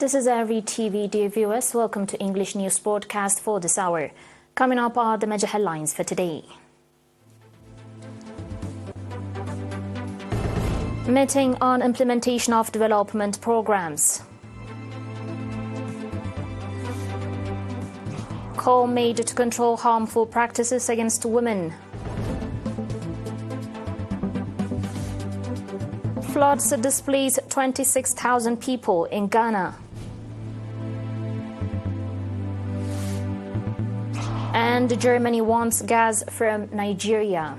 This is ERi-TV, dear viewers. Welcome to English News Broadcast for this hour. Coming up are the major headlines for today. Meeting on implementation of development programs. Call made to control harmful practices against women. Floods displace 26,000 people in Ghana. And Germany wants gas from Nigeria.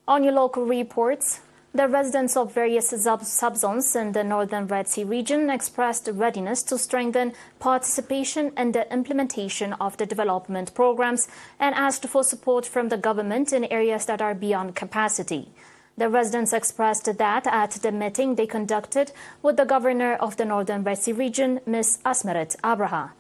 On your local reports, the residents of various subzones in the northern Red Sea region expressed readiness to strengthen participation in the implementation of the development programs and asked for support from the government in areas that are beyond capacity. The residents expressed that at the meeting they conducted with the governor of the northern Red Sea region, Ms. Asmeret Abraha.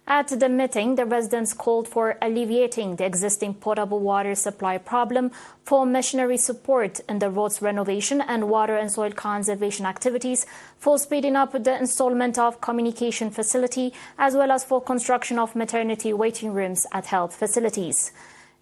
At the meeting, the residents called for alleviating the existing potable water supply problem, for missionary support in the roads renovation and water and soil conservation activities, for speeding up the installment of communication facility, as well as for construction of maternity waiting rooms at health facilities.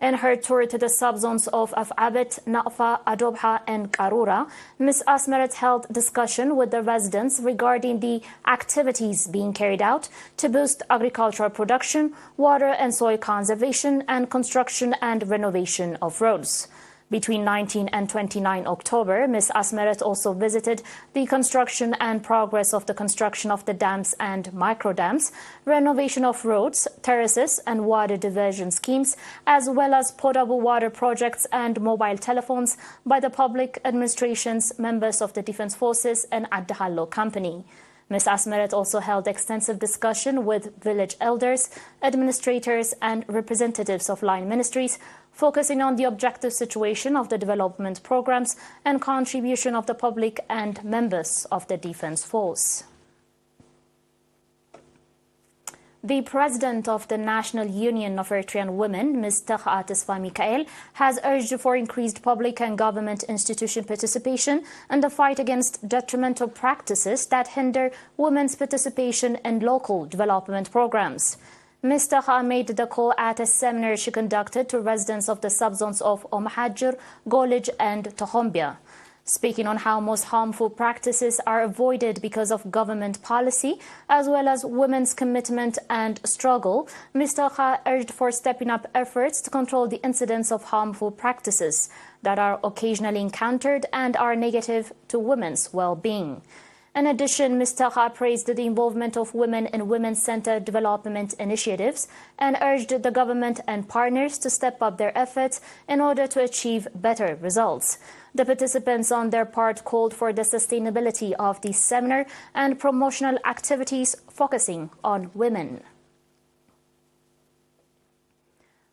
In her tour to the subzones of Afabet, Nafa, Adobha and Karura, Ms. Asmeret held discussion with the residents regarding the activities being carried out to boost agricultural production, water and soil conservation, and construction and renovation of roads. Between 19 and 29 October, Ms. Asmeret also visited the construction and progress of the construction of the dams and microdams, renovation of roads, terraces and water diversion schemes, as well as potable water projects and mobile telephones by the public administrations, members of the Defense Forces and Addahallo Company. Ms. Asmeret also held extensive discussion with village elders, administrators and representatives of line ministries, focusing on the objective situation of the development programs and contribution of the public and members of the Defense Force. The president of the National Union of Eritrean Women, Ms. Taha Tesfa Mikael, has urged for increased public and government institution participation in the fight against detrimental practices that hinder women's participation in local development programs. Ms. Taha made the call at a seminar she conducted to residents of the subzones of Omahajir, Golij and Tohombia. Speaking on how most harmful practices are avoided because of government policy, as well as women's commitment and struggle, Ms. Taha urged for stepping up efforts to control the incidence of harmful practices that are occasionally encountered and are negative to women's well-being. In addition, Ms. Taha praised the involvement of women in women-centered development initiatives and urged the government and partners to step up their efforts in order to achieve better results. The participants on their part called for the sustainability of the seminar and promotional activities focusing on women.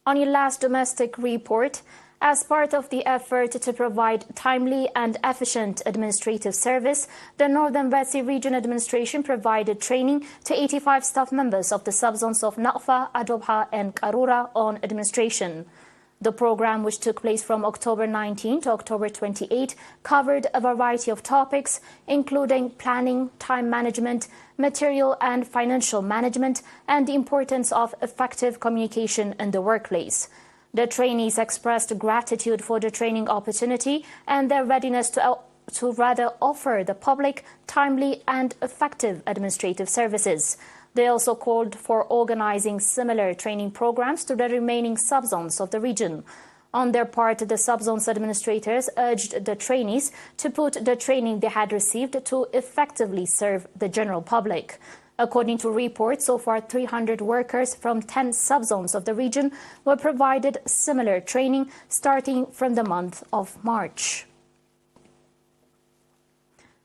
On your last domestic report, as part of the effort to provide timely and efficient administrative service, the Northern Red Sea Region Administration provided training to 85 staff members of the subzones of Nafa, Adobha and Karura on administration. The program, which took place from October 19 to October 28, covered a variety of topics, including planning, time management, material and financial management, and the importance of effective communication in the workplace. The trainees expressed gratitude for the training opportunity and their readiness to rather offer the public timely and effective administrative services. They also called for organizing similar training programs to the remaining subzones of the region. On their part, the subzones administrators urged the trainees to put the training they had received to effectively serve the general public. According to reports, so far 300 workers from 10 subzones of the region were provided similar training starting from the month of March.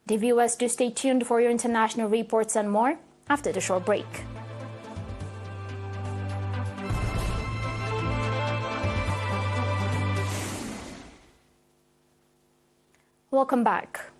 The viewers, do stay tuned for your international reports and more after the short break. Welcome back.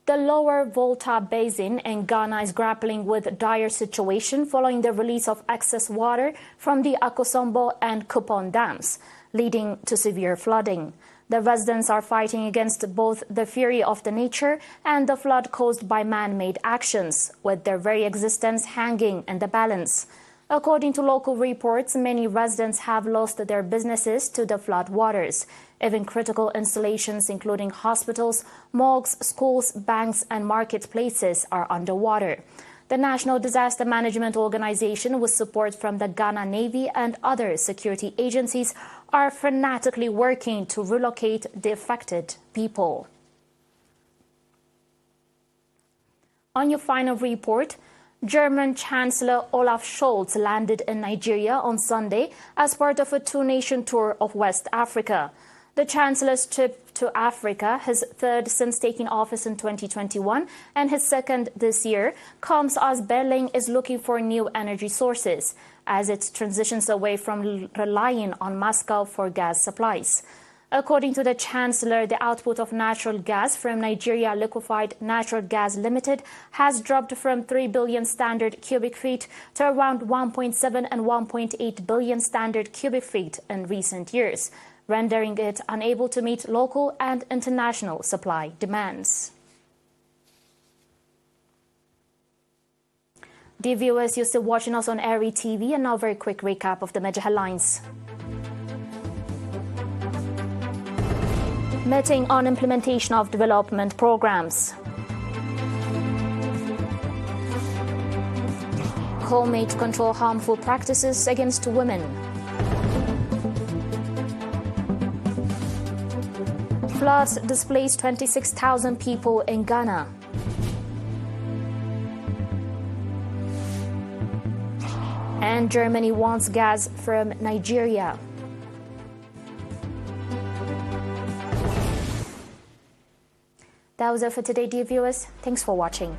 The lower Volta basin in Ghana is grappling with dire situation following the release of excess water from the Akosombo and Kupon dams, leading to severe flooding. The residents are fighting against both the fury of the nature and the flood caused by man-made actions, with their very existence hanging in the balance. According to local reports, many residents have lost their businesses to the flood waters. Even critical installations including hospitals, morgues, schools, banks and marketplaces are underwater. The National Disaster Management Organization, with support from the Ghana Navy and other security agencies, are frantically working to relocate the affected people. On your final report, German Chancellor Olaf Scholz landed in Nigeria on Sunday as part of a two-nation tour of West Africa. The Chancellor's trip to Africa, his third since taking office in 2021 and his second this year, comes as Berlin is looking for new energy sources as it transitions away from relying on Moscow for gas supplies. According to the Chancellor, the output of natural gas from Nigeria Liquefied Natural Gas Limited has dropped from 3 billion standard cubic feet to around 1.7 and 1.8 billion standard cubic feet in recent years, rendering it unable to meet local and international supply demands. Dear viewers, you're still watching us on ERi-TV, and now a very quick recap of the major headlines. Meeting on implementation of development programs. Homemade control harmful practices against women. Floods displaced 26,000 people in Ghana. And Germany wants gas from Nigeria. That was it for today, dear viewers. Thanks for watching.